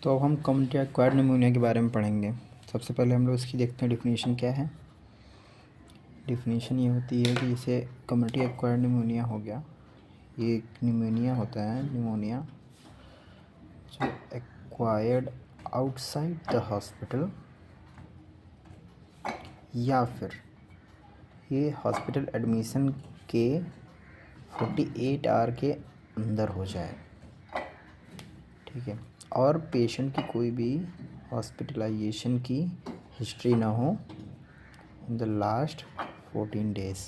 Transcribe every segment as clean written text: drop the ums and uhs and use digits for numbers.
तो अब हम कम्युनिटी एक्वायर्ड निमोनिया के बारे में पढ़ेंगे। सबसे पहले हम लोग इसकी देखते हैं डिफिनीशन क्या है। डिफिनीशन ये होती है कि जैसे कम्युनिटी एक्वायर्ड निमोनिया हो गया, ये एक निमोनिया होता है, निमोनिया जो एक्वायर्ड आउटसाइड द हॉस्पिटल या फिर ये हॉस्पिटल एडमिशन के 48 आवर के अंदर हो जाए, ठीक है, और पेशेंट की कोई भी हॉस्पिटलाइजेशन की हिस्ट्री ना हो इन द लास्ट 14 डेज।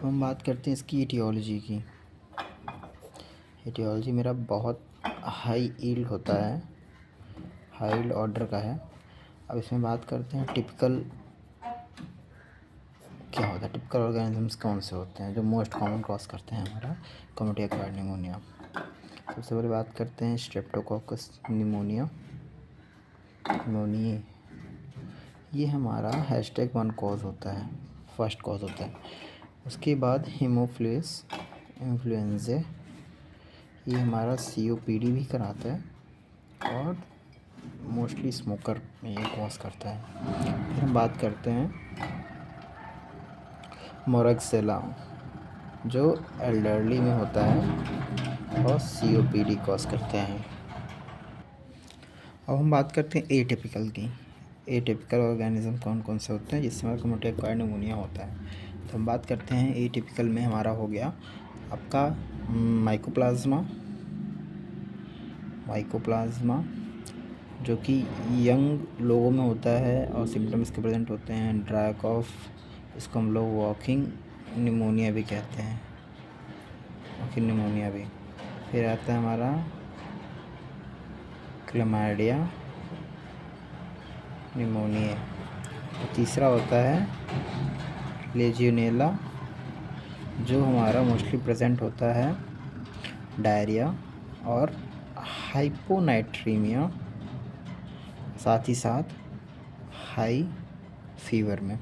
हम बात करते हैं इसकी एटियोलॉजी की। एटियोलॉजी मेरा बहुत हाई ईल्ड होता है, हाई ईल्ड ऑर्डर का है। अब इसमें बात करते हैं टिपिकल क्या होता है, टिपिकल ऑर्गेनिजम्स कौन से होते हैं जो मोस्ट कॉमन कॉज करते हैं हमारा कम्युनिटी एक्वायर्ड निमोनिया। सबसे पहले बात करते हैं स्ट्रेप्टोकोकस निमोनिया। निमोनिया ये हमारा #1 कॉज होता है, फर्स्ट कॉज होता है। उसके बाद हीमोफिलस इन्फ्लुएंजा, ये हमारा COPD भी कराता है और मोस्टली स्मोकर में ये कॉज करता है। फिर हम बात करते हैं मोरक्सेला जो एल्डरली में होता है और COPD कॉज करते हैं। अब हम बात करते हैं एटिपिकल की। एटिपिकल ऑर्गेनिज्म कौन कौन से होते हैं जिससे हमारा कम्युनिटी एक्वायर्ड निमोनिया होता है। तो हम बात करते हैं एटिपिकल में हमारा हो गया आपका माइकोप्लाज्मा जो कि यंग लोगों में होता है और सिम्टम्स के प्रेजेंट होते हैं ड्राई कॉफ, इसको हम लोग वॉकिंग निमोनिया भी कहते हैं, वॉकिंग निमोनिया भी। फिर आता है हमारा क्लैमाइडिया निमोनिया। तीसरा होता है लेजियोनेला जो हमारा मोस्टली प्रेजेंट होता है डायरिया और हाइपोनाइट्रीमिया, साथ ही साथ हाई फीवर में।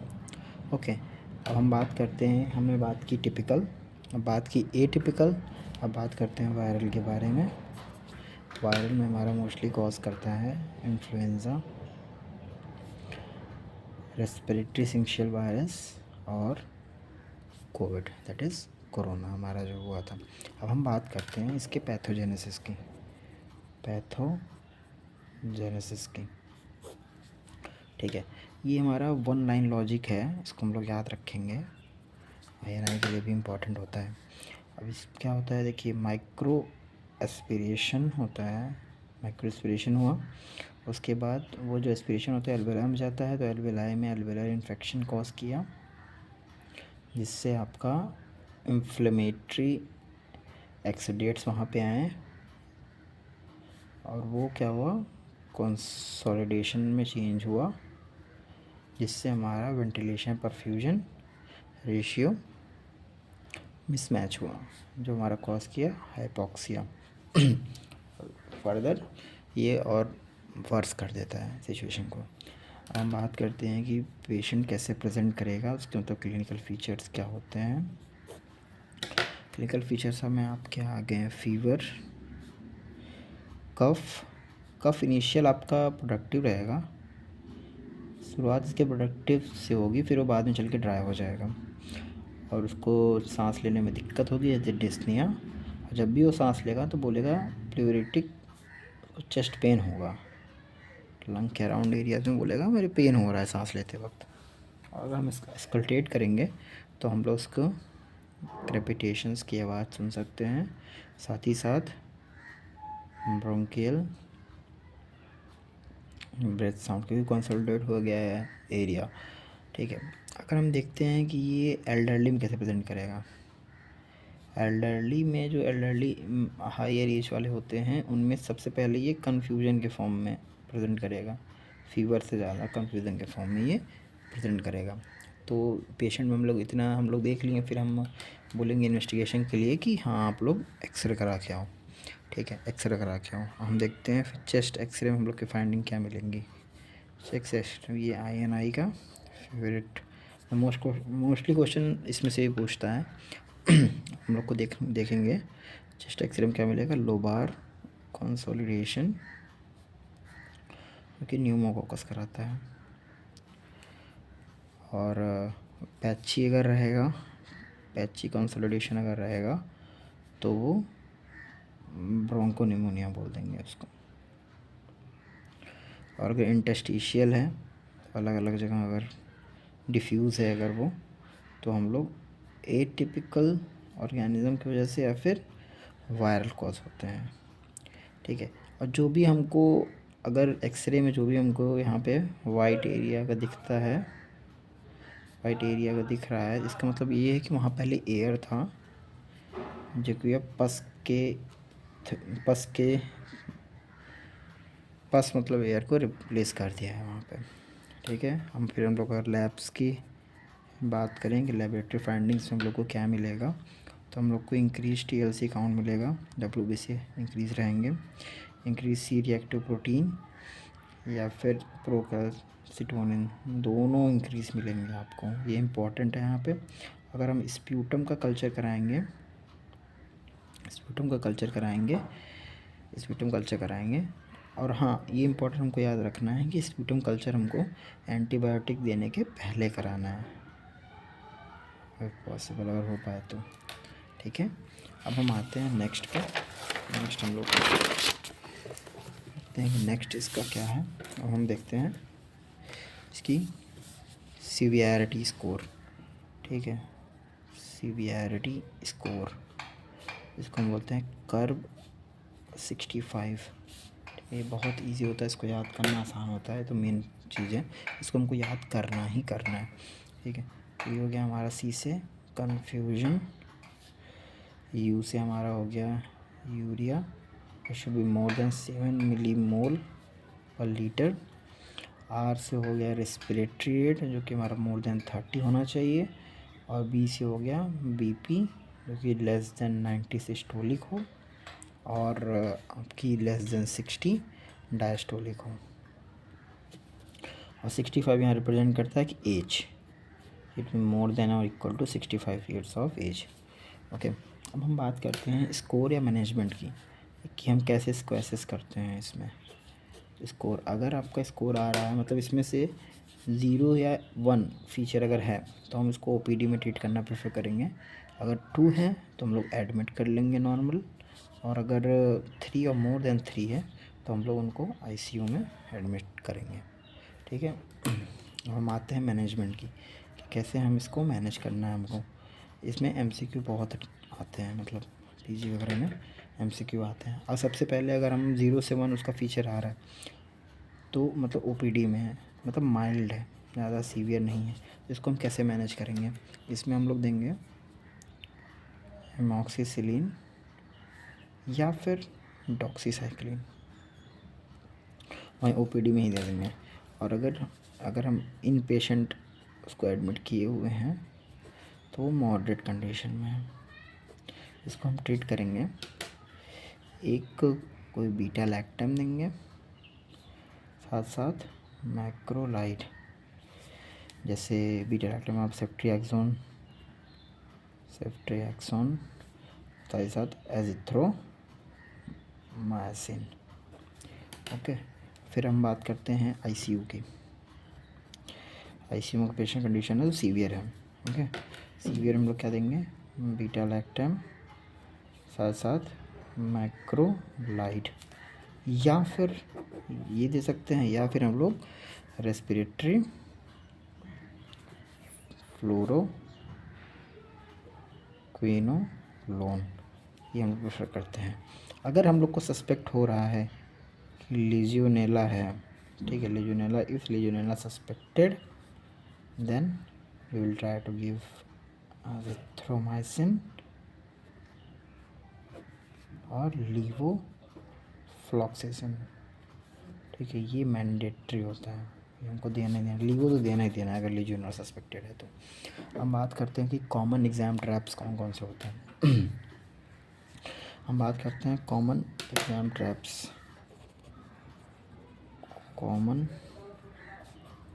ओके, अब हम बात करते हैं, हमने बात की टिपिकल, अब बात की एटिपिकल, अब बात करते हैं वायरल के बारे में। वायरल में हमारा मोस्टली कॉज करता है इन्फ्लुएंज़ा, रेस्पिरेटरी सिंशियल वायरस और कोविड, दैट इज़ कोरोना हमारा जो हुआ था। अब हम बात करते हैं इसके पैथोजेनेसिस की, ठीक है। ये हमारा 1 लाइन लॉजिक है, इसको हम लोग याद रखेंगे, INI के लिए भी इम्पॉर्टेंट होता है। अब इस क्या होता है, देखिए माइक्रो एस्पिरेशन होता है, माइक्रो एस्पिरेशन हुआ, उसके बाद वो जो एस्पिरेशन होता है एल्वेलाई में जाता है, तो एल्वेलाई में एल्वेलर इन्फेक्शन कॉज किया जिससे आपका इन्फ्लेमेटरी एक्सीडेट्स वहाँ पे आए और वो क्या हुआ, कंसोलिडेशन में चेंज हुआ जिससे हमारा वेंटिलेशन परफ्यूजन रेशियो मिसमैच हुआ जो हमारा कॉज किया हाइपोक्सिया। फर्दर ये और वर्स कर देता है सिचुएशन को। अब हम बात करते हैं कि पेशेंट कैसे प्रेजेंट करेगा, उसके मतलब क्लिनिकल फीचर्स क्या होते हैं। क्लिनिकल फीचर्स हमें आपके आ गए हैं, फीवर, कफ इनिशियल आपका प्रोडक्टिव रहेगा, शुरुआत इसके प्रोडक्टिव से होगी, फिर वो बाद में चल के ड्राई हो जाएगा और उसको सांस लेने में दिक्कत होगी जैसे डिस्निया, और जब भी वो सांस लेगा तो बोलेगा प्लूरिटिक चेस्ट पेन होगा, लंग के अराउंड एरियाज में बोलेगा मेरे पेन हो रहा है सांस लेते वक्त। और अगर हम इसका स्कल्टेट करेंगे तो हम लोग उसको क्रेपिटेशंस की आवाज़ सुन सकते हैं, साथ ही साथ ब्रोंकियल ब्रेथ साउंड, क्योंकि कंसोलिडेट हो गया है एरिया, ठीक है। अगर हम देखते हैं कि ये एल्डरली में कैसे प्रेजेंट करेगा, एल्डरली में जो एल्डरली हायर एज वाले होते हैं उनमें सबसे पहले ये कन्फ्यूजन के फॉर्म में प्रेजेंट करेगा, फीवर से ज़्यादा कन्फ्यूजन के फॉर्म में ये प्रेजेंट करेगा। तो पेशेंट में हम लोग देख लेंगे, फिर हम बोलेंगे इन्वेस्टिगेशन के लिए कि हाँ आप लोग एक्सरे करा के आओ, ठीक है, एक्सरे करा के आओ। हम देखते हैं फिर चेस्ट एक्सरे में हम लोग की फाइंडिंग क्या मिलेंगी। चेस्ट ये INI का फेवरेट मोस्टली क्वेश्चन इसमें से ही पूछता है। हम लोग को देखेंगे चेस्ट एक्सरे में क्या मिलेगा, लोबार कंसोलिडेशन, क्योंकि न्यूमोकोकस कराता है। और पैची अगर रहेगा, पैची कंसोलिडेशन अगर रहेगा तो वो ब्रोंकोनिमोनिया बोल देंगे उसको। और अगर इंटस्टिशियल है, अलग अलग जगह अगर डिफ्यूज़ है अगर वो, तो हम लोग एटिपिकल ऑर्गेनिज्म की वजह से या फिर वायरल कॉज होते हैं। ठीक है। और जो भी हमको अगर एक्सरे में जो भी हमको यहाँ पे वाइट एरिया का दिखता है, वाइट एरिया का दिख रहा है, इसका मतलब ये है कि वहाँ पहले एयर था जो कि अब पस मतलब एयर को रिप्लेस कर दिया है वहाँ पे। ठीक है। हम लोग अगर लैब्स की बात करें कि लेबोरेटरी फाइंडिंग्स में हम लोग को क्या मिलेगा, तो हम लोग को इंक्रीज TLC काउंट मिलेगा, WBC इंक्रीज़ रहेंगे, इंक्रीज C रिएक्टिव प्रोटीन या फिर प्रोकैल्सिटोनिन, दोनों इंक्रीज़ मिलेंगे आपको। ये इम्पॉर्टेंट है यहाँ पे। अगर हम स्प्यूटम का कल्चर कराएंगे, और हाँ, ये इम्पोर्टेंट हमको याद रखना है कि स्प्यूटम कल्चर हमको एंटीबायोटिक देने के पहले कराना है, अगर पॉसिबल अगर हो पाए तो। ठीक है। अब हम आते हैं नेक्स्ट पे। नेक्स्ट हम लोग देखते हैं कि नेक्स्ट इसका क्या है। अब हम देखते हैं इसकी सीवियरिटी स्कोर। ठीक है। सीवियरिटी स्कोर, इसको हम बोलते हैं कर्व 65। ये बहुत इजी होता है, इसको याद करना आसान होता है। तो मेन चीज़ है, इसको हमको याद करना ही करना है। ठीक है। तो ये हो गया हमारा C से कन्फ्यूजन, U से हमारा हो गया urea, it should be more than 7 millimole पर लीटर। R से हो गया रेस्पिरेटरी रेट, जो कि हमारा मोर देन 30 होना चाहिए। और B से हो गया BP, जो कि लेस देन 90 सिस्टोलिक हो, और आपकी लेस देन 60 डायस्टोलिक हो। और 65 यहाँ रिप्रेजेंट करता है कि एज, इट मोर देन और equal to 65 years of age. Okay. अब हम बात करते हैं स्कोर या मैनेजमेंट की, कि हम कैसे इसको एसेस करते हैं। इसमें स्कोर, अगर आपका स्कोर आ रहा है, मतलब इसमें से 0 या 1 फीचर अगर है, तो हम इसको OPD में ट्रीट करना प्रेफर करेंगे। अगर 2 है तो हम लोग एडमिट कर लेंगे नॉर्मल, और अगर 3 और मोर देन 3 है तो हम लोग उनको ICU में एडमिट करेंगे। ठीक है। हम आते हैं मैनेजमेंट की, कि कैसे हम इसको मैनेज करना है हमको। इसमें MCQ बहुत आते हैं, मतलब PG वगैरह में MCQ आते हैं। और सबसे पहले अगर हम 0 से 1 उसका फीचर आ रहा है, तो मतलब OPD में है, मतलब माइल्ड है, ज़्यादा सीवियर नहीं है, तो इसको हम कैसे मैनेज करेंगे। इसमें हम लोग देंगे एमॉक्सिसिलिन या फिर डॉक्सीसाइक्लिन, वहीं OPD में ही दे देंगे। और अगर हम इन पेशेंट उसको एडमिट किए हुए हैं तो वो मॉडरेट कंडीशन में है, इसको हम ट्रीट करेंगे। एक कोई बीटा लैक्टम देंगे, साथ साथ मैक्रोलाइड, जैसे बीटा लैक्टम आप सेफ्ट्रिएक्सोन, साथ साथ एजिथ्रोमाइसिन। ओके। फिर हम बात करते हैं ICU की। ICU में पेशेंट कंडीशन है तो सीवियर है। ओके। सीवियर हम लोग क्या देंगे, बीटा लैक्टम, साथ साथ मैक्रोलाइड, या फिर ये दे सकते हैं, या फिर हम लोग रेस्पिरेटरी फ्लोरोक्विनोलोन, ये हम लोग प्रेफर करते हैं। अगर हम लोग को सस्पेक्ट हो रहा है कि लीजियोनेला है, ठीक है, Legionella, if Legionella suspected, then we will try to give azithromycin और लीवोफ्लॉक्सेसिन। ठीक है। ये मैंडेटरी होता है, ये हमको देना ही देना, लीवो तो देना ही देना है अगर लीजियोनेला सस्पेक्टेड है तो। हम बात करते हैं कि कॉमन एग्ज़ाम ट्रैप्स कौन कौन से होते हैं। हम बात करते हैं common exam traps. Common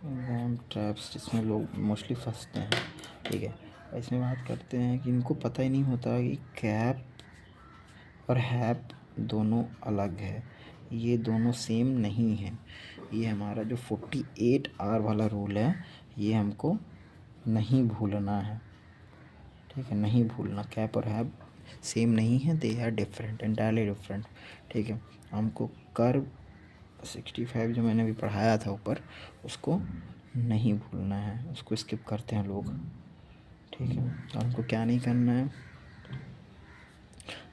exam traps जिसमें लोग मोस्टली फंसते हैं। ठीक है। इसमें बात करते हैं कि इनको पता ही नहीं होता कि कैप और हैप दोनों अलग है, ये दोनों सेम नहीं है। ये हमारा जो 48R वाला रूल है ये हमको नहीं भूलना है, ठीक है, नहीं भूलना। कैप और हैव सेम नहीं है, they are different, entirely different, ठीक है। हमको कर्व 65 जो मैंने अभी पढ़ाया था ऊपर उसको नहीं भूलना है, उसको स्किप करते हैं लोग, ठीक है। और हमको क्या नहीं करना है,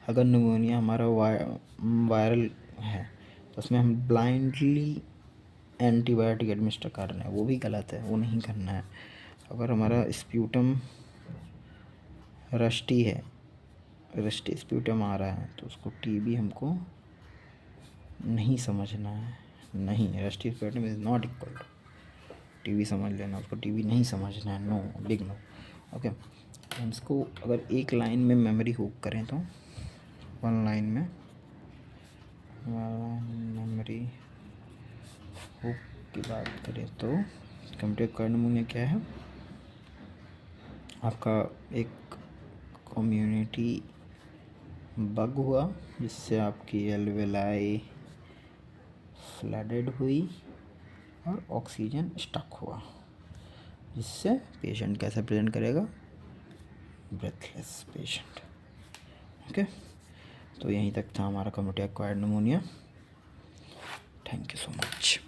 अगर निमोनिया हमारा वायरल है तो उसमें हम ब्लाइंडली एंटीबायोटिक एडमिनिस्टर कर रहे हैं, वो भी गलत है, वो नहीं करना है। अगर हमारा स्प्यूटम रस्टी है, रस्टी स्प्यूटम आ रहा है तो उसको टीबी हमको नहीं समझना है, नहीं, rusty sputum is not equal to TB, समझ लेना उसको, टीबी नहीं समझना है, नो, बिग नो, ओके। हम इसको अगर एक लाइन में मेमोरी हुक करें तो वन लाइन में मेमोरी हुक की बात करें तो कंप्यूटर कर्ड निमोनिया क्या है, आपका एक कम्युनिटी बग हुआ जिससे आपकी एल्वेलाई फ्लडेड हुई और ऑक्सीजन स्टक हुआ, जिससे पेशेंट कैसे प्रेजेंट करेगा, ब्रेथलेस पेशेंट, ओके। तो यहीं तक था हमारा community acquired pneumonia. Thank you so much.